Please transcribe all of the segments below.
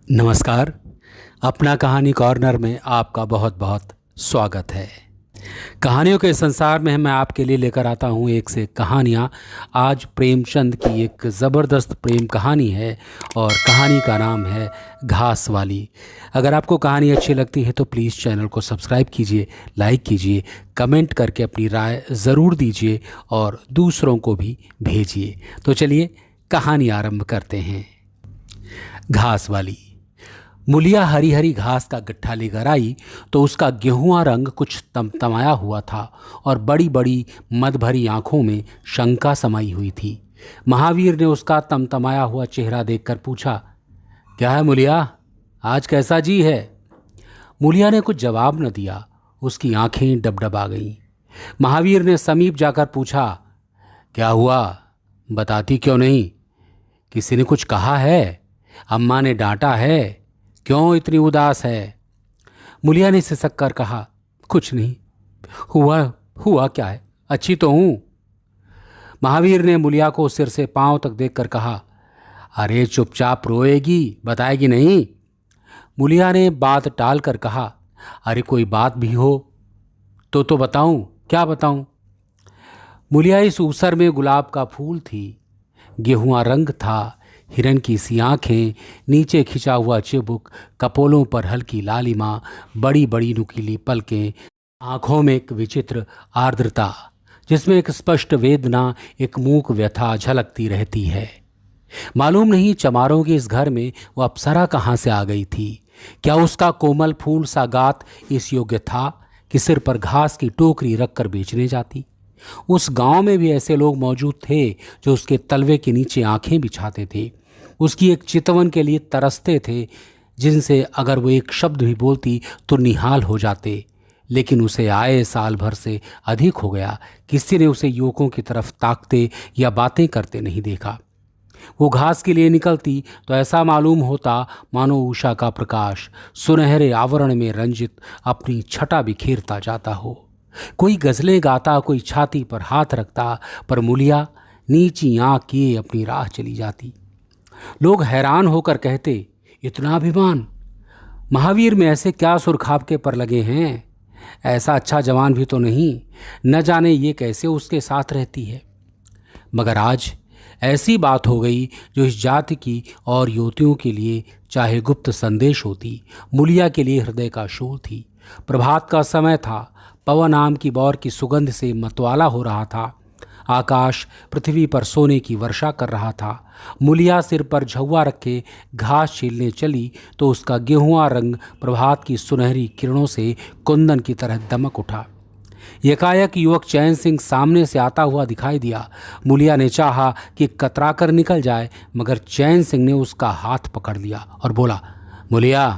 नमस्कार। अपना कहानी कॉर्नर में आपका बहुत बहुत स्वागत है। कहानियों के संसार में मैं आपके लिए लेकर आता हूँ एक से कहानियाँ। आज प्रेमचंद की एक ज़बरदस्त प्रेम कहानी है और कहानी का नाम है घास वाली। अगर आपको कहानी अच्छी लगती है तो प्लीज़ चैनल को सब्सक्राइब कीजिए, लाइक कीजिए, कमेंट करके अपनी राय ज़रूर दीजिए और दूसरों को भी भेजिए। तो चलिए कहानी आरंभ करते हैं। घास वाली। मूलिया हरी हरी घास का गट्ठा लेकर आई तो उसका गेहुआ रंग कुछ तमतमाया हुआ था और बड़ी बड़ी मद भरी आंखों में शंका समाई हुई थी। महावीर ने उसका तमतमाया हुआ चेहरा देखकर पूछा, क्या है मूलिया, आज कैसा जी है? मूलिया ने कुछ जवाब न दिया। उसकी आंखें डबडबा गईं। महावीर ने समीप जाकर पूछा, क्या हुआ, बताती क्यों नहीं? किसी ने कुछ कहा है? अम्मा ने डांटा है? क्यों इतनी उदास है? मूलिया ने सिसक कर कहा, कुछ नहीं। हुआ हुआ क्या है, अच्छी तो हूं। महावीर ने मूलिया को सिर से पांव तक देखकर कहा, अरे चुपचाप रोएगी, बताएगी नहीं? मूलिया ने बात टाल कर कहा, अरे कोई बात भी हो तो बताऊं, क्या बताऊं? मूलिया इस ऊसर में गुलाब का फूल थी, गेहुआ रंग था, हिरन की सी आंखें, नीचे खिंचा हुआ चिबुक, कपोलों पर हल्की लालिमा, बड़ी बड़ी नुकीली पलकें, आंखों में एक विचित्र आर्द्रता जिसमें एक स्पष्ट वेदना, एक मूक व्यथा झलकती रहती है। मालूम नहीं चमारों के इस घर में वो अप्सरा कहाँ से आ गई थी। क्या उसका कोमल फूल सा गात इस योग्य था कि सिर पर घास की टोकरी रखकर बेचने जाती? उस गांव में भी ऐसे लोग मौजूद थे जो उसके तलवे के नीचे आंखें बिछाते थे, उसकी एक चितवन के लिए तरसते थे, जिनसे अगर वो एक शब्द भी बोलती तो निहाल हो जाते। लेकिन उसे आए साल भर से अधिक हो गया, किसी ने उसे युवकों की तरफ ताकते या बातें करते नहीं देखा। वो घास के लिए निकलती तो ऐसा मालूम होता मानो उषा का प्रकाश सुनहरे आवरण में रंजित अपनी छटा बिखेरता जाता हो। कोई गजलें गाता, कोई छाती पर हाथ रखता, पर मूलिया नीची आंख किए अपनी राह चली जाती। लोग हैरान होकर कहते, इतना अभिमान, महावीर में ऐसे क्या सुरखाबके पर लगे हैं? ऐसा अच्छा जवान भी तो नहीं, न जाने ये कैसे उसके साथ रहती है। मगर आज ऐसी बात हो गई जो इस जाति की और युवतियों के लिए चाहे गुप्त संदेश होती, मूलिया के लिए हृदय का शोल थी। प्रभात का समय था, पवन आम की बौर की सुगंध से मतवाला हो रहा था। आकाश पृथ्वी पर सोने की वर्षा कर रहा था। मूलिया सिर पर झौवा रखे घास छीलने चली तो उसका गेहुआ रंग प्रभात की सुनहरी किरणों से कुंदन की तरह दमक उठा। एकाएक युवक चैन सिंह सामने से आता हुआ दिखाई दिया। मूलिया ने चाहा कि कतरा कर निकल जाए, मगर चैन सिंह ने उसका हाथ पकड़ लिया और बोला, मूलिया,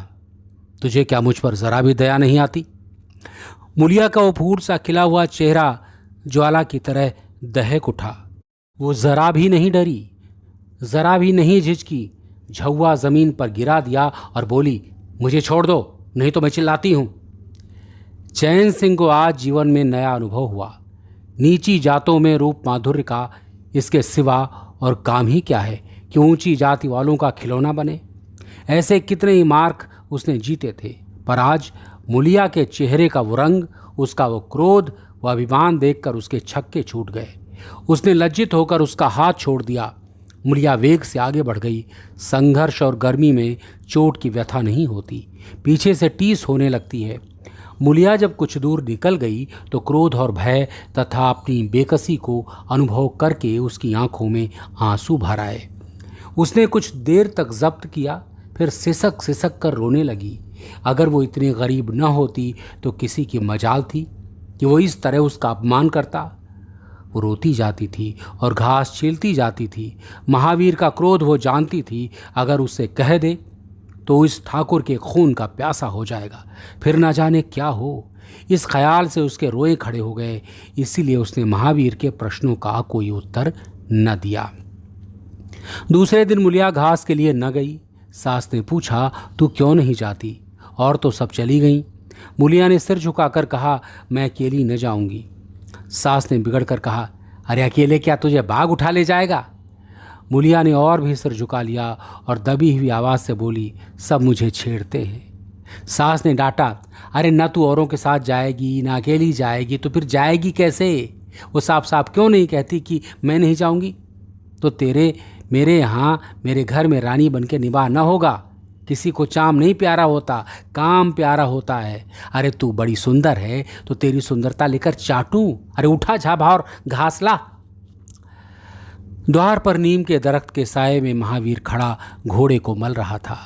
तुझे क्या मुझ पर जरा भी दया नहीं आती? मूलिया का वो फूल सा खिला हुआ चेहरा ज्वाला की तरह दहक उठा। वो जरा भी नहीं डरी, जरा भी नहीं झिझकी। झौवा जमीन पर गिरा दिया और बोली, मुझे छोड़ दो, नहीं तो मैं चिल्लाती हूं। चैन सिंह को आज जीवन में नया अनुभव हुआ। नीची जातों में रूप माधुर्य का इसके सिवा और काम ही क्या है कि ऊंची जाति वालों का खिलौना बने। ऐसे कितने ही मार्क उसने जीते थे, पर आज मूलिया के चेहरे का वो रंग, उसका वो क्रोध, वह अभिमान देखकर उसके छक्के छूट गए। उसने लज्जित होकर उसका हाथ छोड़ दिया। मूलिया वेग से आगे बढ़ गई। संघर्ष और गर्मी में चोट की व्यथा नहीं होती, पीछे से टीस होने लगती है। मूलिया जब कुछ दूर निकल गई तो क्रोध और भय तथा अपनी बेकसी को अनुभव करके उसकी आंखों में आंसू भर आए। उसने कुछ देर तक जब्त किया, फिर सिसक सिसक कर रोने लगी। अगर वो इतनी गरीब न होती तो किसी की मजाल थी कि वो इस तरह उसका अपमान करता। वो रोती जाती थी और घास छीलती जाती थी। महावीर का क्रोध वो जानती थी, अगर उसे कह दे तो इस ठाकुर के खून का प्यासा हो जाएगा, फिर ना जाने क्या हो। इस ख्याल से उसके रोए खड़े हो गए। इसीलिए उसने महावीर के प्रश्नों का कोई उत्तर न दिया। दूसरे दिन मूलिया घास के लिए न गई। सास ने पूछा, तू क्यों नहीं जाती? और तो सब चली गईं। मूलिया ने सिर झुकाकर कहा, मैं अकेली न जाऊंगी। सास ने बिगड़ कर कहा, अरे अकेले क्या तुझे बाग उठा ले जाएगा? मुलिया ने और भी सिर झुका लिया और दबी हुई आवाज़ से बोली, सब मुझे छेड़ते हैं। सास ने डांटा, अरे न तू औरों के साथ जाएगी न अकेली जाएगी तो फिर जाएगी कैसे? वो साफ साफ क्यों नहीं कहती कि मैं नहीं जाऊंगी? तो तेरे मेरे यहाँ मेरे घर में रानी बन के निभा न होगा। किसी को चाम नहीं प्यारा होता, काम प्यारा होता है। अरे तू बड़ी सुंदर है तो तेरी सुंदरता लेकर चाटूं? अरे उठा झाबा और घास ला। द्वार पर नीम के दरख्त के साये में महावीर खड़ा घोड़े को मल रहा था।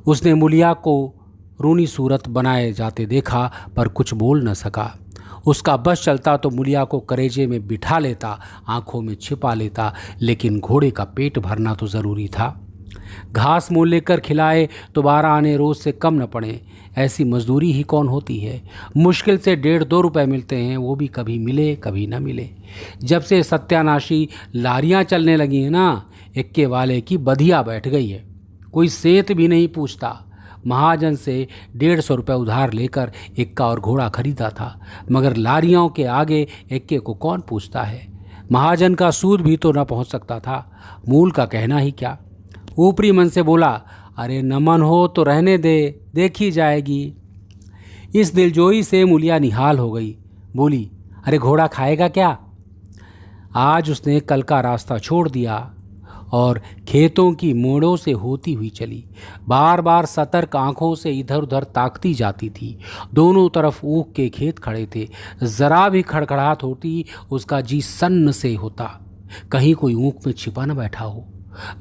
उसने मुलिया को रूनी सूरत बनाए जाते देखा पर कुछ बोल न सका। उसका बस चलता तो मुलिया को करेजे में बिठा लेता, आंखों में छिपा लेता, लेकिन घोड़े का पेट भरना तो ज़रूरी था। घास मोल लेकर खिलाए तो 12 आने रोज से कम न पड़े, ऐसी मजदूरी ही कौन होती है। मुश्किल से 1.5-2 रुपए मिलते हैं, वो भी कभी मिले कभी न मिले। जब से सत्यानाशी लारियां चलने लगी हैं ना, इक्के वाले की बधिया बैठ गई है। कोई सेत भी नहीं पूछता। महाजन से 150 रुपये उधार लेकर इक्का और घोड़ा खरीदा था, मगर लारियों के आगे इक्के को कौन पूछता है। महाजन का सूद भी तो न पहुंच सकता था, मूल का कहना ही क्या। ऊपरी मन से बोला, अरे नमन हो तो रहने दे, देखी जाएगी। इस दिलजोई से मुलिया निहाल हो गई। बोली, अरे घोड़ा खाएगा क्या? आज उसने कल का रास्ता छोड़ दिया और खेतों की मोड़ों से होती हुई चली। बार बार सतर्क आंखों से इधर उधर ताकती जाती थी। दोनों तरफ ऊख के खेत खड़े थे। जरा भी खड़खड़ाहट होती उसका जी सन्न से होता, कहीं कोई ऊख में छिपा न बैठा हो।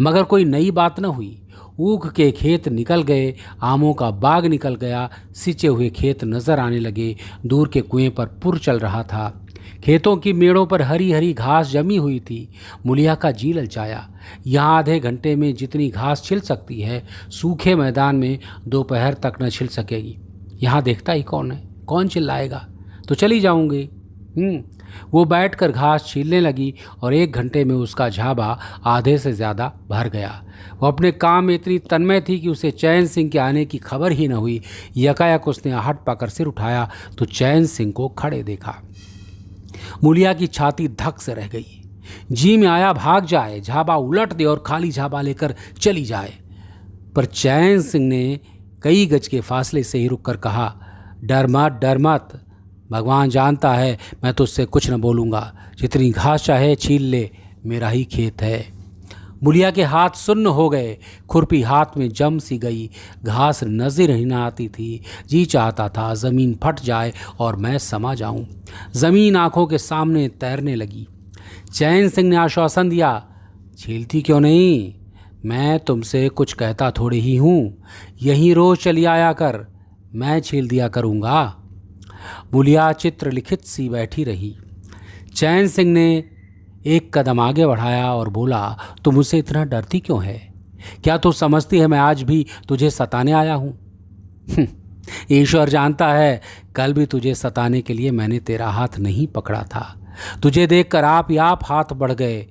मगर कोई नई बात न हुई। ऊख के खेत निकल गए, आमों का बाग निकल गया, सिंचे हुए खेत नजर आने लगे। दूर के कुएं पर पुर चल रहा था। खेतों की मेड़ों पर हरी हरी घास जमी हुई थी। मुलिया का जी ललचाया। यहाँ आधे घंटे में जितनी घास छिल सकती है, सूखे मैदान में दोपहर तक न छिल सकेगी। यहाँ देखता ही कौन है, कौन चिल्लाएगा? तो चली जाऊंगी। वो बैठकर घास छीलने लगी और 1 घंटे में उसका झाबा आधे से ज़्यादा भर गया। वो अपने काम में इतनी तन्मय थी कि उसे चैन सिंह के आने की खबर ही न हुई। यकायक उसने आहट पाकर सिर उठाया तो चैन सिंह को खड़े देखा। मुलिया की छाती धक से रह गई। जी में आया भाग जाए, झाबा उलट दे और खाली झाबा लेकर चली जाए, पर चैन सिंह ने कई गज के फासले से ही रुककर कहा, डर मत, भगवान जानता है मैं तुझसे कुछ न बोलूँगा। जितनी घास चाहे छील ले, मेरा ही खेत है। मुलिया के हाथ सुन्न हो गए, खुरपी हाथ में जम सी गई, घास नजर ही न आती थी। जी चाहता था ज़मीन फट जाए और मैं समा जाऊं। ज़मीन आंखों के सामने तैरने लगी। चैन सिंह ने आश्वासन दिया, छीलती क्यों नहीं? मैं तुमसे कुछ कहता थोड़ी ही हूँ, यहीं रोज चली आया कर, मैं छील दिया करूँगा। मुलिया चित्रलिखित सी बैठी रही। चैन सिंह ने एक कदम आगे बढ़ाया और बोला, तुम मुझसे इतना डरती क्यों है? क्या तू समझती है मैं आज भी तुझे सताने आया हूँ? ईश्वर जानता है, कल भी तुझे सताने के लिए मैंने तेरा हाथ नहीं पकड़ा था। तुझे देखकर आप ही आप हाथ बढ़ गए।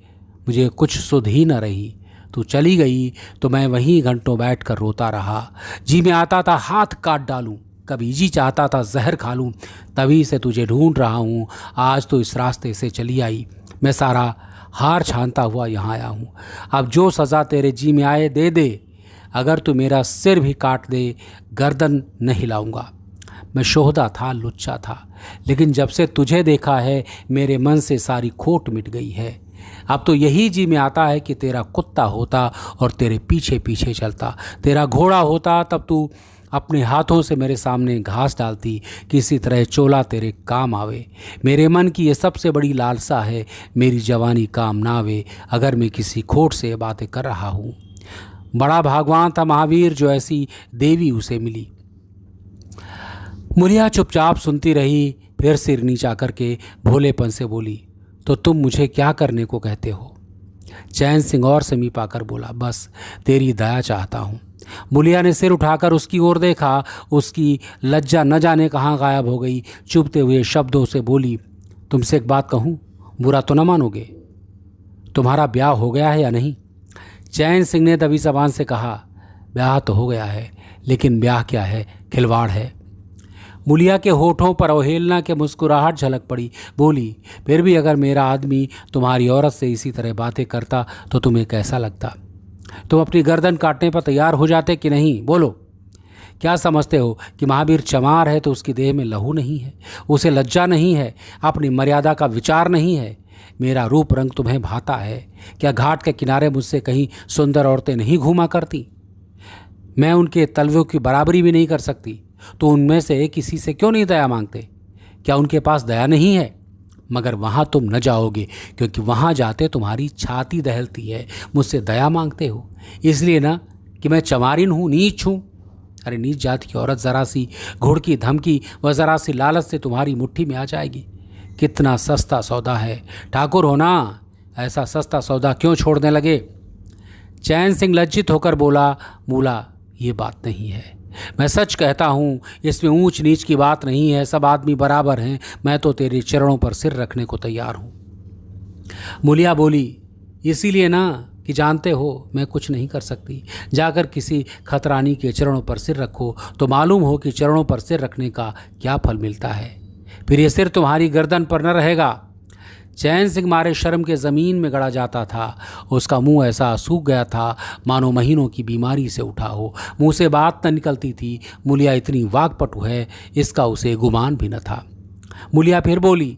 मुझे कुछ सुध ही न रही। तू चली गई तो मैं वहीं घंटों बैठकर रोता रहा। जी में आता था हाथ काट डालूं, कभी जी चाहता था जहर खा लूं। तभी से तुझे ढूंढ रहा हूँ। आज तो इस रास्ते से चली आई। मैं सारा हार छानता हुआ यहाँ आया हूँ। अब जो सज़ा तेरे जी में आए दे दे। अगर तू मेरा सिर भी काट दे, गर्दन न हिलाऊंगा। मैं शोहदा था, लुच्चा था, लेकिन जब से तुझे देखा है मेरे मन से सारी खोट मिट गई है। अब तो यही जी में आता है कि तेरा कुत्ता होता और तेरे पीछे पीछे चलता, तेरा घोड़ा होता, तब तू अपने हाथों से मेरे सामने घास डालती, किसी तरह चोला तेरे काम आवे। मेरे मन की ये सबसे बड़ी लालसा है, मेरी जवानी काम ना आवे अगर मैं किसी खोट से बातें कर रहा हूँ। बड़ा भागवान था महावीर जो ऐसी देवी उसे मिली। मुलिया चुपचाप सुनती रही, फिर सिर नीचा करके भोलेपन से बोली, तो तुम मुझे क्या करने को कहते हो? चैन सिंह और समीप आकर बोला, बस तेरी दया चाहता हूँ। मुलिया ने सिर उठाकर उसकी ओर देखा। उसकी लज्जा न जाने कहाँ गायब हो गई। चुभते हुए शब्दों से बोली, तुमसे एक बात कहूँ, बुरा तो न मानोगे? तुम्हारा ब्याह हो गया है या नहीं? चैन सिंह ने दबी जबान से कहा, ब्याह तो हो गया है, लेकिन ब्याह क्या है, खिलवाड़ है। मूलिया के होठों पर अवहेलना के मुस्कुराहट झलक पड़ी। बोली, फिर भी अगर मेरा आदमी तुम्हारी औरत से इसी तरह बातें करता तो तुम्हें कैसा लगता? तुम अपनी गर्दन काटने पर तैयार हो जाते कि नहीं? बोलो, क्या समझते हो कि महावीर चमार है तो उसकी देह में लहू नहीं है? उसे लज्जा नहीं है? अपनी मर्यादा का विचार नहीं है? मेरा रूप रंग तुम्हें भाता है? क्या घाट के किनारे मुझसे कहीं सुंदर औरतें नहीं घूमा करती? मैं उनके तलवों की बराबरी भी नहीं कर सकती, तो उनमें से किसी से क्यों नहीं दया मांगते? क्या उनके पास दया नहीं है? मगर वहाँ तुम न जाओगे, क्योंकि वहाँ जाते तुम्हारी छाती दहलती है। मुझसे दया मांगते हो इसलिए ना कि मैं चमारिन हूँ, नीच हूँ। अरे नीच जाति की औरत जरा सी घुड़की धमकी व जरा सी लालच से तुम्हारी मुट्ठी में आ जाएगी। कितना सस्ता सौदा है। ठाकुर हो ना, ऐसा सस्ता सौदा क्यों छोड़ने लगे? चैन सिंह लज्जित होकर बोला, मूला ये बात नहीं है। मैं सच कहता हूँ, इसमें ऊंच नीच की बात नहीं है। सब आदमी बराबर हैं। मैं तो तेरे चरणों पर सिर रखने को तैयार हूँ। मूलिया बोली, इसीलिए ना कि जानते हो मैं कुछ नहीं कर सकती। जाकर किसी खतरानी के चरणों पर सिर रखो तो मालूम हो कि चरणों पर सिर रखने का क्या फल मिलता है। फिर ये सिर तुम्हारी गर्दन पर न रहेगा। चैन सिंह मारे शर्म के ज़मीन में गड़ा जाता था। उसका मुंह ऐसा सूख गया था मानो महीनों की बीमारी से उठा हो। मुंह से बात न निकलती थी। मूलिया इतनी वाकपटु है, इसका उसे गुमान भी न था। मूलिया फिर बोली,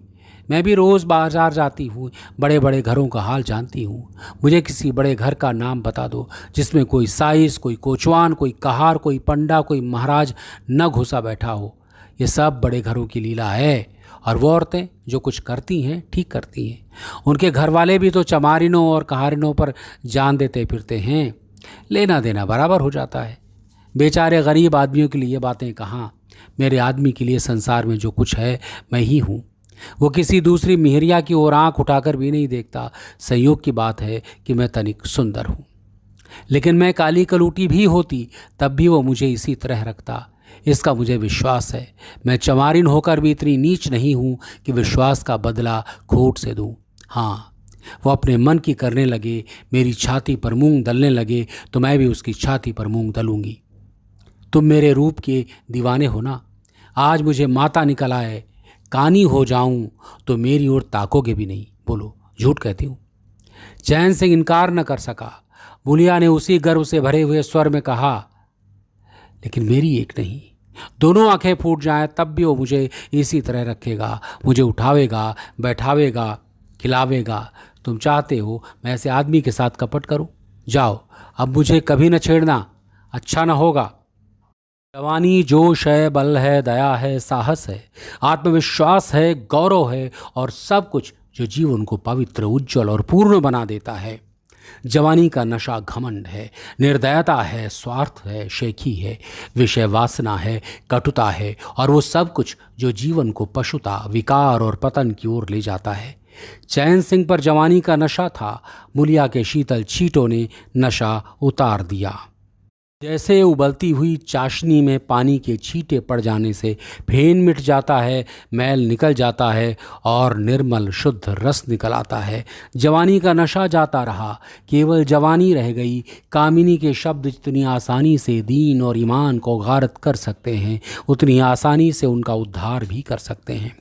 मैं भी रोज़ बाजार जाती हूँ, बड़े बड़े घरों का हाल जानती हूँ। मुझे किसी बड़े घर का नाम बता दो जिसमें कोई साइस, कोई कोचवान, कोई कहार, कोई पंडा, कोई महाराज न घुसा बैठा हो। ये सब बड़े घरों की लीला है। और वो औरतें जो कुछ करती हैं ठीक करती हैं। उनके घर वाले भी तो चमारिनों और कहारिनों पर जान देते फिरते हैं। लेना देना बराबर हो जाता है। बेचारे गरीब आदमियों के लिए ये बातें कहाँ। मेरे आदमी के लिए संसार में जो कुछ है मैं ही हूँ। वो किसी दूसरी मिहरिया की ओर आँख उठाकर भी नहीं देखता। संयोग की बात है कि मैं तनिक सुंदर हूँ, लेकिन मैं काली कलूटी भी होती तब भी वो मुझे इसी तरह रखता। इसका मुझे विश्वास है। मैं चमारिन होकर भी इतनी नीच नहीं हूँ कि विश्वास का बदला खोट से दूँ। हाँ, वो अपने मन की करने लगे, मेरी छाती पर मूंग दलने लगे तो मैं भी उसकी छाती पर मूंग दलूंगी। तुम मेरे रूप के दीवाने हो ना। आज मुझे माता निकल आए, कानी हो जाऊं तो मेरी ओर ताकोगे भी नहीं। बोलो, झूठ कहती हूँ? चैन सिंह इनकार न कर सका। मूलिया ने उसी गर्व से भरे हुए स्वर में कहा, लेकिन मेरी एक नहीं, दोनों आंखें फूट जाएं तब भी वो मुझे इसी तरह रखेगा। मुझे उठावेगा, बैठावेगा, खिलावेगा। तुम चाहते हो मैं ऐसे आदमी के साथ कपट करूं? जाओ, अब मुझे कभी न छेड़ना, अच्छा न होगा। जवानी जोश है, बल है, दया है, साहस है, आत्मविश्वास है, गौरव है और सब कुछ जो जीवन को पवित्र, उज्जवल और पूर्ण बना देता है। जवानी का नशा घमंड है, निर्दयता है, स्वार्थ है, शेखी है, विषय वासना है, कटुता है और वो सब कुछ जो जीवन को पशुता, विकार और पतन की ओर ले जाता है। चैन सिंह पर जवानी का नशा था। मूलिया के शीतल छींटों ने नशा उतार दिया। जैसे उबलती हुई चाशनी में पानी के छींटे पड़ जाने से फेन मिट जाता है, मैल निकल जाता है और निर्मल शुद्ध रस निकल आता है। जवानी का नशा जाता रहा, केवल जवानी रह गई। कामिनी के शब्द जितनी आसानी से दीन और ईमान को गारत कर सकते हैं, उतनी आसानी से उनका उद्धार भी कर सकते हैं।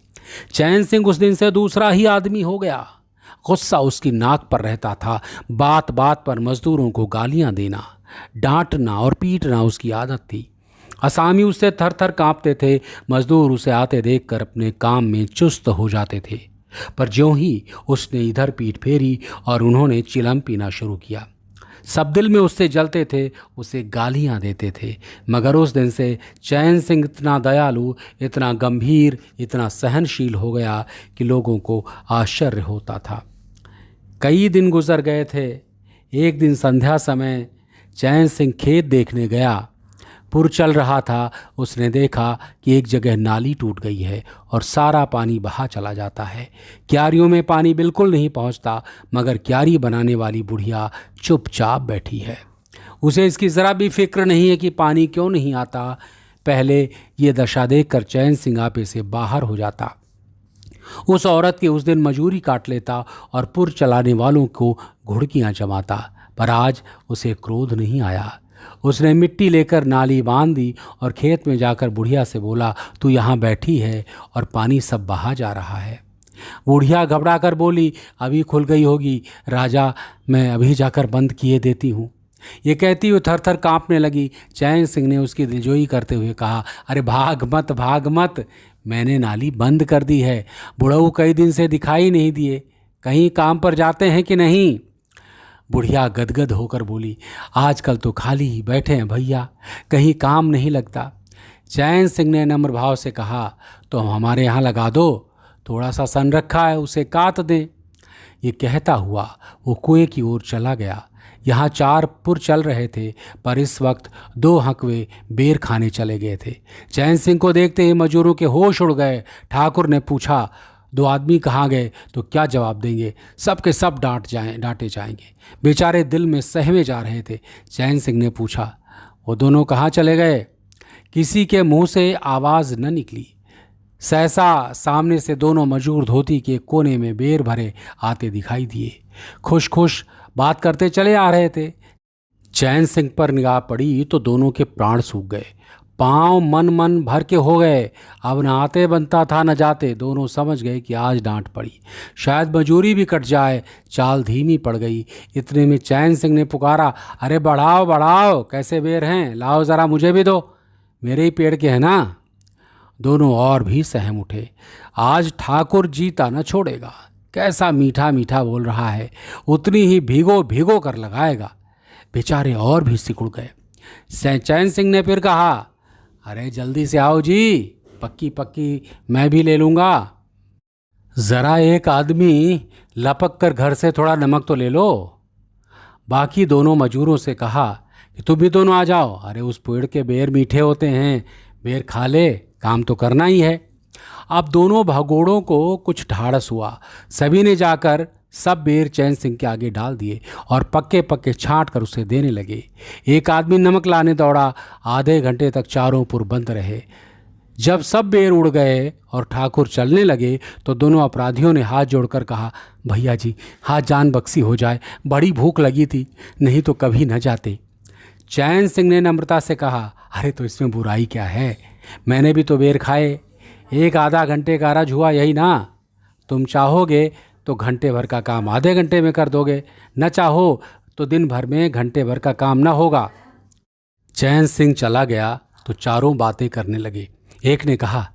चैन सिंह उस दिन से दूसरा ही आदमी हो गया। गुस्सा उसकी नाक पर रहता था। बात बात पर मजदूरों को गालियां देना, डांटना और पीटना उसकी आदत थी। असामी उससे थर थर काँपते थे। मजदूर उसे आते देखकर अपने काम में चुस्त हो जाते थे। पर ज्यों ही उसने इधर पीठ फेरी और उन्होंने चिलम पीना शुरू किया, सब दिल में उससे जलते थे, उसे गालियां देते थे। मगर उस दिन से चैन सिंह इतना दयालु, इतना गंभीर, इतना सहनशील हो गया कि लोगों को आश्चर्य होता था। कई दिन गुजर गए थे। एक दिन संध्या समय चैन सिंह खेत देखने गया। पुर चल रहा था। उसने देखा कि एक जगह नाली टूट गई है और सारा पानी बहा चला जाता है। क्यारियों में पानी बिल्कुल नहीं पहुंचता, मगर क्यारी बनाने वाली बुढ़िया चुपचाप बैठी है। उसे इसकी ज़रा भी फिक्र नहीं है कि पानी क्यों नहीं आता। पहले ये दशा देखकर चैन सिंह आपे से बाहर हो जाता। उस औरत की उस दिन मजूरी काट लेता और पुर चलाने वालों को घुड़कियाँ जमाता। पर आज उसे क्रोध नहीं आया। उसने मिट्टी लेकर नाली बांध दी और खेत में जाकर बुढ़िया से बोला, तू यहाँ बैठी है और पानी सब बहा जा रहा है। बुढ़िया घबरा कर बोली, अभी खुल गई होगी राजा, मैं अभी जाकर बंद किए देती हूँ। ये कहती हुई थर थर काँपने लगी। चैन सिंह ने उसकी दिलजोई करते हुए कहा, अरे भाग मत भाग मत, मैंने नाली बंद कर दी है। बुढ़ऊ कई दिन से दिखाई नहीं दिए, कहीं काम पर जाते हैं कि नहीं? बुढ़िया गदगद होकर बोली, आजकल तो खाली ही बैठे हैं भैया, कहीं काम नहीं लगता। चैन सिंह ने नम्र भाव से कहा, तो हमारे यहाँ लगा दो, थोड़ा सा सन रखा है, उसे काट दें। ये कहता हुआ वो कुएं की ओर चला गया। यहाँ 4 पुर चल रहे थे, पर इस वक्त 2 हकवे बेर खाने चले गए थे। चैन सिंह को देखते ही मजूरों के होश उड़ गए। ठाकुर ने पूछा, 2 आदमी कहाँ गए? तो क्या जवाब देंगे? सब के सब डांटे जाएंगे। बेचारे दिल में सहमे जा रहे थे। चैन सिंह ने पूछा, वो दोनों कहाँ चले गए? किसी के मुंह से आवाज़ न निकली। सहसा सामने से 2 मजूर धोती के कोने में बेर भरे आते दिखाई दिए। खुश खुश बात करते चले आ रहे थे। चैन सिंह पर निगाह पड़ी तो दोनों के प्राण सूख गए, पांव मन भर के हो गए। अब न आते बनता था न जाते। दोनों समझ गए कि आज डांट पड़ी, शायद मजूरी भी कट जाए। चाल धीमी पड़ गई। इतने में चैन सिंह ने पुकारा, अरे बढ़ाओ बढ़ाओ, कैसे बेर हैं, लाओ ज़रा मुझे भी दो, मेरे ही पेड़ के हैं ना। दोनों और भी सहम उठे। आज ठाकुर जीता न छोड़ेगा, कैसा मीठा मीठा बोल रहा है, उतनी ही भीगो भीगो कर लगाएगा। बेचारे और भी सिकुड़ गए। चैन सिंह ने फिर कहा, अरे जल्दी से आओ जी, पक्की पक्की मैं भी ले लूँगा। ज़रा एक आदमी लपक कर घर से थोड़ा नमक तो ले लो। बाकी दोनों मजूरों से कहा कि तुम भी दोनों आ जाओ। अरे उस पेड़ के बेर मीठे होते हैं, बेर खा ले, काम तो करना ही है। अब दोनों भगोड़ों को कुछ ढाढ़स हुआ। सभी ने जाकर सब बेर चैन सिंह के आगे डाल दिए और पक्के पक्के छांट कर उसे देने लगे। एक आदमी नमक लाने दौड़ा। आधे घंटे तक चारों पुर बंद रहे। जब सब बेर उड़ गए और ठाकुर चलने लगे तो दोनों अपराधियों ने हाथ जोड़कर कहा, भैया जी हाथ जान बख्शी हो जाए, बड़ी भूख लगी थी, नहीं तो कभी न जाते। चैन सिंह ने नम्रता से कहा, अरे तो इसमें बुराई क्या है, मैंने भी तो बेर खाए, एक आधा घंटे का रज हुआ यही ना। तुम चाहोगे तो घंटे भर का काम आधे घंटे में कर दोगे, न चाहो तो दिन भर में घंटे भर का काम न होगा। चैन सिंह चला गया तो चारों बातें करने लगे। एक ने कहा,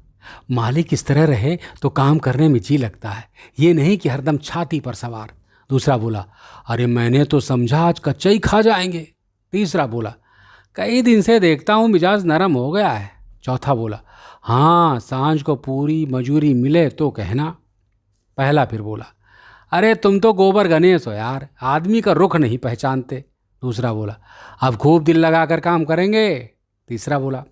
मालिक इस तरह रहे तो काम करने में जी लगता है, ये नहीं कि हरदम छाती पर सवार। दूसरा बोला, अरे मैंने तो समझा आज कच्चा ही खा जाएंगे। तीसरा बोला, कई दिन से देखता हूँ मिजाज नरम हो गया है। चौथा बोला, हाँ सांझ को पूरी मजूरी मिले तो कहना। पहला फिर बोला, अरे तुम तो गोबर गणेश हो यार, आदमी का रुख नहीं पहचानते। दूसरा बोला, अब खूब दिल लगा कर काम करेंगे। तीसरा बोला,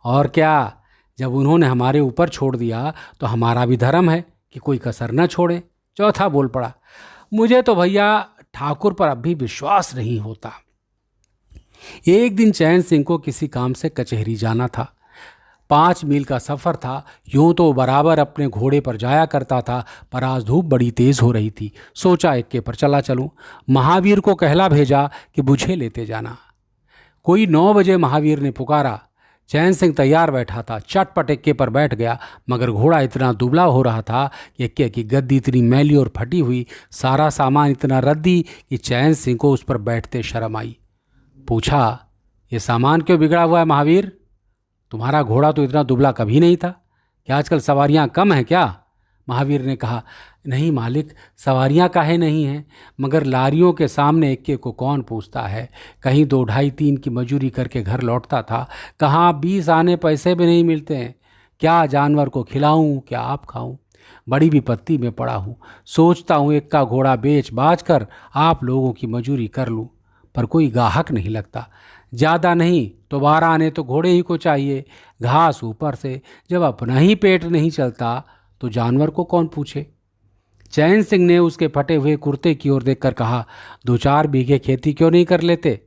और क्या, जब उन्होंने हमारे ऊपर छोड़ दिया तो हमारा भी धर्म है कि कोई कसर न छोड़े। चौथा बोल पड़ा, मुझे तो भैया ठाकुर पर अब भी विश्वास नहीं होता। एक दिन चैन सिंह को किसी काम से कचहरी जाना था। 5 मील का सफ़र था। यूँ तो बराबर अपने घोड़े पर जाया करता था, पर आज धूप बड़ी तेज़ हो रही थी। सोचा इक्के पर चला चलूँ। महावीर को कहला भेजा कि मुझे लेते जाना। कोई 9 बजे महावीर ने पुकारा। चैन सिंह तैयार बैठा था, चटपट इक्के पर बैठ गया, मगर घोड़ा इतना दुबला हो रहा था कि इक्के की गद्दी इतनी मैली और फटी हुई, सारा सामान इतना रद्दी कि चैन सिंह को उस पर बैठते शर्म आई। पूछा, ये सामान क्यों बिगड़ा हुआ है महावीर? तुम्हारा घोड़ा तो इतना दुबला कभी नहीं था, क्या आजकल सवारियां कम हैं क्या? महावीर ने कहा, नहीं मालिक, सवारियां काहे नहीं हैं, मगर लारियों के सामने इक्के को कौन पूछता है। कहीं 2 ढाई 3 की मजूरी करके घर लौटता था, कहाँ 20 आने पैसे भी नहीं मिलते हैं। क्या जानवर को खिलाऊं, क्या आप खाऊं, बड़ी विपत्ति में पड़ा हूँ। सोचता हूँ एक का घोड़ा बेच बाच कर आप लोगों की मजूरी कर लूँ, पर कोई गाहक नहीं लगता। ज़्यादा नहीं तो 12 आने तो घोड़े ही को चाहिए, घास ऊपर से। जब अपना ही पेट नहीं चलता तो जानवर को कौन पूछे। चैन सिंह ने उसके फटे हुए कुर्ते की ओर देखकर कहा, 2-4 बीघे खेती क्यों नहीं कर लेते?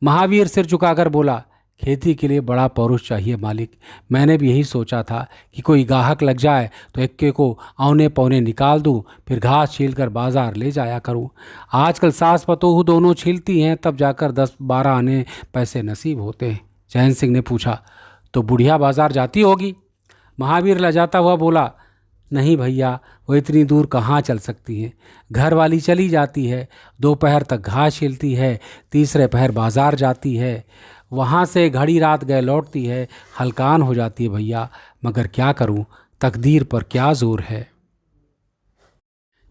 महावीर सिर झुकाकर बोला, खेती के लिए बड़ा पौरुष चाहिए मालिक। मैंने भी यही सोचा था कि कोई गाहक लग जाए तो इक्के को औने पौने निकाल दूं, फिर घास छील कर बाजार ले जाया करूं। आजकल सास पतोहू दोनों छीलती हैं, तब जाकर 10-12 आने पैसे नसीब होते हैं। चैन सिंह ने पूछा, तो बुढ़िया बाजार जाती होगी? महावीर लजाता हुआ बोला, नहीं भैया, वो इतनी दूर कहाँ चल सकती हैं। घर वाली चली जाती है, दोपहर तक घास छीलती है, तीसरे पहर बाजार जाती है, वहाँ से घड़ी रात गए लौटती है, हलकान हो जाती है भैया। मगर क्या करूँ, तकदीर पर क्या जोर है।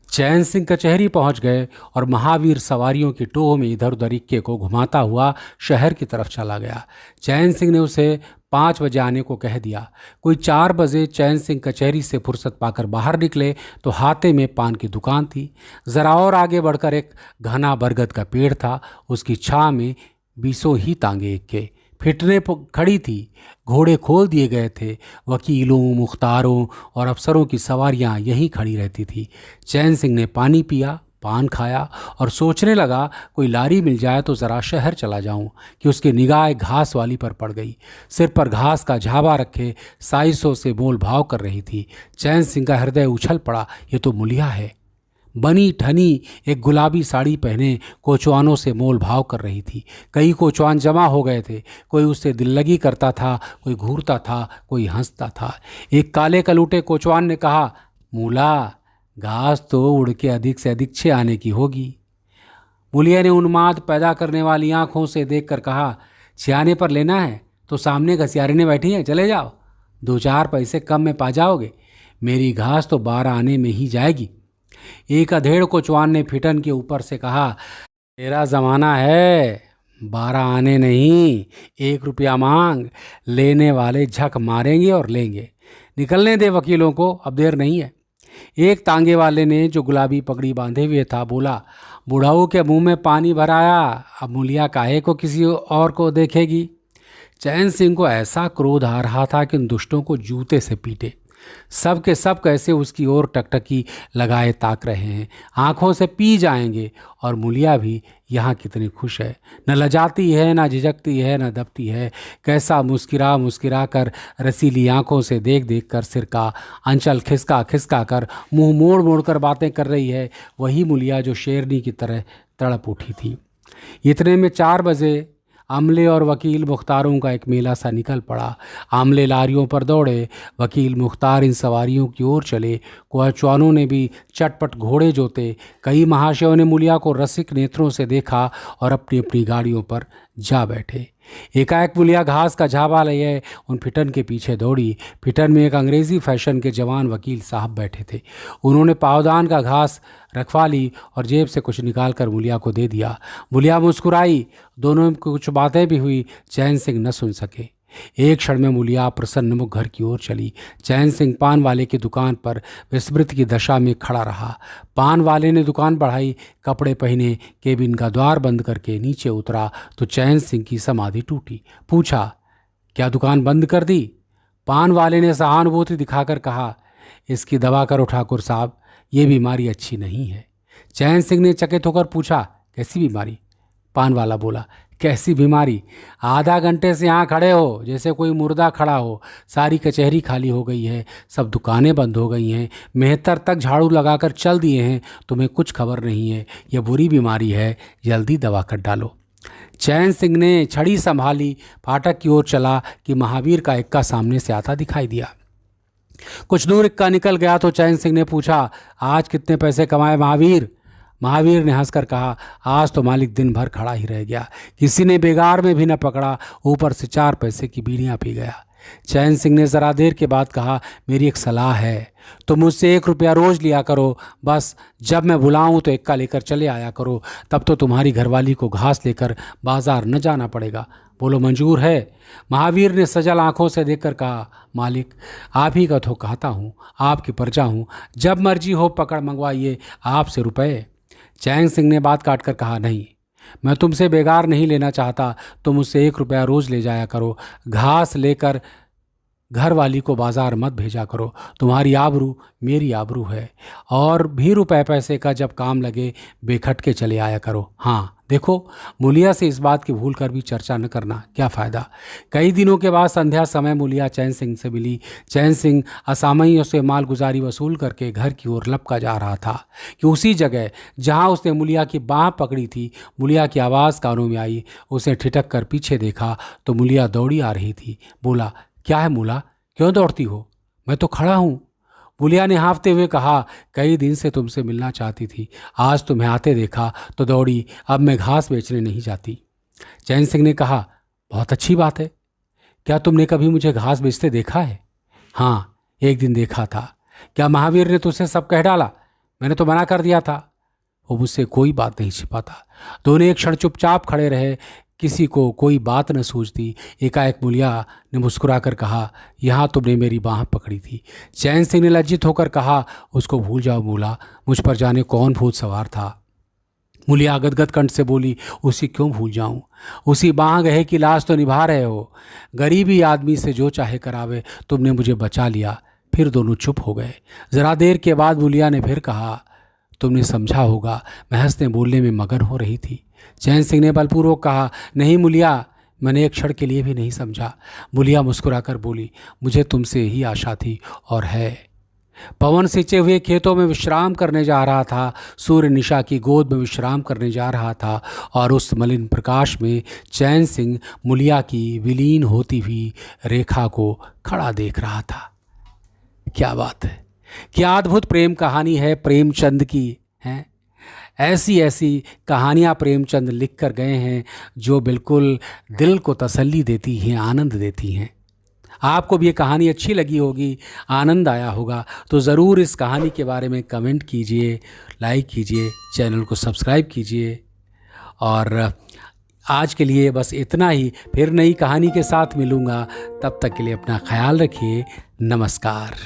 चैन सिंह कचहरी पहुंच गए और महावीर सवारियों की टोह में इधर उधर इक्के को घुमाता हुआ शहर की तरफ चला गया। चैन सिंह ने उसे 5 बजे आने को कह दिया। कोई 4 बजे चैन सिंह कचहरी से फुर्सत पाकर बाहर निकले तो हाथे में पान की दुकान थी। ज़रा और आगे बढ़कर एक घना बरगद का पेड़ था। उसकी छाह में 20 ही तांगे इक्के फिटने खड़ी थी। घोड़े खोल दिए गए थे। वकीलों, मुख्तारों और अफसरों की सवारियां यहीं खड़ी रहती थी। चैन सिंह ने पानी पिया, पान खाया और सोचने लगा, कोई लारी मिल जाए तो ज़रा शहर चला जाऊं, कि उसकी निगाह घास वाली पर पड़ गई। सिर पर घास का झाबा रखे साइसों से मोल भाव कर रही थी। चैन सिंह का हृदय उछल पड़ा, ये तो मुलिया है। बनी ठनी एक गुलाबी साड़ी पहने कोचवानों से मोल भाव कर रही थी। कई कोचवान जमा हो गए थे। कोई उससे दिल लगी करता था, कोई घूरता था, कोई हंसता था। एक काले कलूटे कोचवान ने कहा, मूला, घास तो उड़ के अधिक से अधिक 6 आने की होगी। मुलिया ने उन्माद पैदा करने वाली आंखों से देखकर कहा, 6 आने पर लेना है तो सामने घसियारिने बैठी हैं, चले जाओ, 2-4 पैसे कम में पा जाओगे। मेरी घास तो 12 आने में ही जाएगी। एक अधेड़ कोचवान ने फिटन के ऊपर से कहा, तेरा जमाना है, 12 आने नहीं, 1 रुपया मांग। लेने वाले झक मारेंगे और लेंगे। निकलने दे वकीलों को, अब देर नहीं है। एक तांगे वाले ने, जो गुलाबी पगड़ी बांधे हुए था, बोला, बुढ़ाऊ के मुंह में पानी भराया, अब मुलिया काहे को किसी और को देखेगी। चैन सिंह को ऐसा क्रोध आ रहा था कि उन दुष्टों को जूते से पीटे। सब के सब कैसे उसकी ओर टकटकी लगाए ताक रहे हैं, आंखों से पी जाएंगे। और मुलिया भी यहाँ कितनी खुश है, न लजाती है, न झिझकती है, न दबती है। कैसा मुस्किरा मुस्किरा कर, रसीली आंखों से देख देख कर, सिर का अंचल खिसका खिसका कर, मुंह मोड़ मोड़ कर बातें कर रही है। वही मुलिया जो शेरनी की तरह तड़प उठी थी। इतने में 4 बजे आमले और वकील मुख्तारों का एक मेला सा निकल पड़ा। आमले लारियों पर दौड़े, वकील मुख्तार इन सवारियों की ओर चले। कोचवानों ने भी चटपट घोड़े जोते। कई महाशयों ने मुलिया को रसिक नेत्रों से देखा और अपनी अपनी गाड़ियों पर जा बैठे। एकाएक मुलिया घास का झाबा लिए उन फिटन के पीछे दौड़ी। फिटन में एक अंग्रेज़ी फैशन के जवान वकील साहब बैठे थे। उन्होंने पावदान का घास रखवा ली और जेब से कुछ निकाल कर मुलिया को दे दिया। मुलिया मुस्कुराई। दोनों में कुछ बातें भी हुई, चैन सिंह न सुन सके। एक क्षण में मुलिया प्रसन्नमुख घर की ओर चली। चैन सिंह पान वाले की दुकान पर विस्मृत की दशा में खड़ा रहा। पान वाले ने दुकान बढ़ाई, कपड़े पहने, केबिन का द्वार बंद करके नीचे उतरा तो चैन सिंह की समाधि टूटी। पूछा, क्या दुकान बंद कर दी? पान वाले ने सहानुभूति दिखाकर कहा, इसकी दवा करो ठाकुर साहब, ये बीमारी अच्छी नहीं है। चैन सिंह ने चकित होकर पूछा, कैसी बीमारी? पान वाला बोला, कैसी बीमारी? आधा घंटे से यहाँ खड़े हो जैसे कोई मुर्दा खड़ा हो। सारी कचहरी खाली हो गई है, सब दुकानें बंद हो गई हैं, मेहतर तक झाड़ू लगाकर चल दिए हैं, तुम्हें कुछ खबर नहीं है। यह बुरी बीमारी है, जल्दी दवा कर डालो। चैन सिंह ने छड़ी संभाली, फाटक की ओर चला कि महावीर का इक्का सामने से आता दिखाई दिया। कुछ दूर इक्का निकल गया तो चैन सिंह ने पूछा, आज कितने पैसे कमाए महावीर? महावीर ने हंसकर कहा, आज तो मालिक दिन भर खड़ा ही रह गया, किसी ने बेगार में भी न पकड़ा, ऊपर से 4 पैसे की बीड़ियाँ पी गया। चैन सिंह ने ज़रा देर के बाद कहा, मेरी एक सलाह है, तुम मुझसे 1 रुपया रोज़ लिया करो, बस जब मैं बुलाऊं तो इक्का लेकर चले आया करो, तब तो तुम्हारी घरवाली को घास लेकर बाजार न जाना पड़ेगा। बोलो, मंजूर है? महावीर ने सजल आंखों से देखकर कहा, मालिक, आप ही का तो कहता हूँ, आपकी प्रजा हूँ, जब मर्जी हो पकड़ मंगवाइए, आपसे रुपए। चैन सिंह ने बात काट कर कहा, नहीं, मैं तुमसे बेगार नहीं लेना चाहता, तुम मुझसे 1 रुपया रोज़ ले जाया करो, घास लेकर घर वाली को बाजार मत भेजा करो, तुम्हारी आबरू मेरी आबरू है। और भी रुपए पैसे का जब काम लगे बेखटके चले आया करो। हाँ, देखो, मूलिया से इस बात की भूल कर भी चर्चा न करना, क्या फ़ायदा। कई दिनों के बाद संध्या समय मूलिया चैन सिंह से मिली। चैन सिंह असामयियों से मालगुजारी वसूल करके घर की ओर लपका जा रहा था कि उसी जगह जहां उसने मूलिया की बाँह पकड़ी थी, मूलिया की आवाज़ कानों में आई। उसने ठिठक कर पीछे देखा तो मूलिया दौड़ी आ रही थी। बोला, क्या है मूला, क्यों दौड़ती हो? मैं तो खड़ा हूँ। मूलिया ने हाँफते हुए कहा, कई दिन से तुमसे मिलना चाहती थी, आज तुम्हें आते देखा तो दौड़ी, अब मैं घास बेचने नहीं जाती। चैन सिंह ने कहा, बहुत अच्छी बात है, क्या तुमने कभी मुझे घास बेचते देखा है? हाँ, एक दिन देखा था। क्या महावीर ने तुझसे सब कह डाला? मैंने तो मना कर दिया था। वो मुझसे कोई बात नहीं छिपाता। दोनों एक क्षण चुपचाप खड़े रहे, किसी को कोई बात न सूझती। एकाएक मूलिया ने मुस्कुराकर कहा, यहाँ तुमने मेरी बाँह पकड़ी थी। चैन सिंह ने लज्जित होकर कहा, उसको भूल जाओ मूला, मुझ पर जाने कौन भूत सवार था। मूलिया गदगद कंठ से बोली, उसी क्यों भूल जाऊं? उसी बाँह गहे की लाश तो निभा रहे हो। गरीबी आदमी से जो चाहे करावे, तुमने मुझे बचा लिया। फिर दोनों चुप हो गए। जरा देर के बाद मूलिया ने फिर कहा, तुमने समझा होगा, मैं हंसने बोलने में मगन हो रही थी। चैन सिंह ने बलपूर्वक कहा, नहीं मूलिया, मैंने एक क्षण के लिए भी नहीं समझा। मूलिया मुस्कुराकर बोली, मुझे तुमसे यही आशा थी और है। पवन सिंचे हुए खेतों में विश्राम करने जा रहा था। सूर्य निशा की गोद में विश्राम करने जा रहा था और उस मलिन प्रकाश में चैन सिंह मूलिया की विलीन होती हुई रेखा को खड़ा देख रहा था। क्या बात है, क्या अद्भुत प्रेम कहानी है प्रेमचंद की, है। ऐसी ऐसी कहानियाँ प्रेमचंद लिख कर गए हैं जो बिल्कुल दिल को तसल्ली देती हैं, आनंद देती हैं। आपको भी ये कहानी अच्छी लगी होगी, आनंद आया होगा, तो ज़रूर इस कहानी के बारे में कमेंट कीजिए, लाइक कीजिए, चैनल को सब्सक्राइब कीजिए। और आज के लिए बस इतना ही, फिर नई कहानी के साथ मिलूँगा। तब तक के लिए अपना ख्याल रखिए। नमस्कार।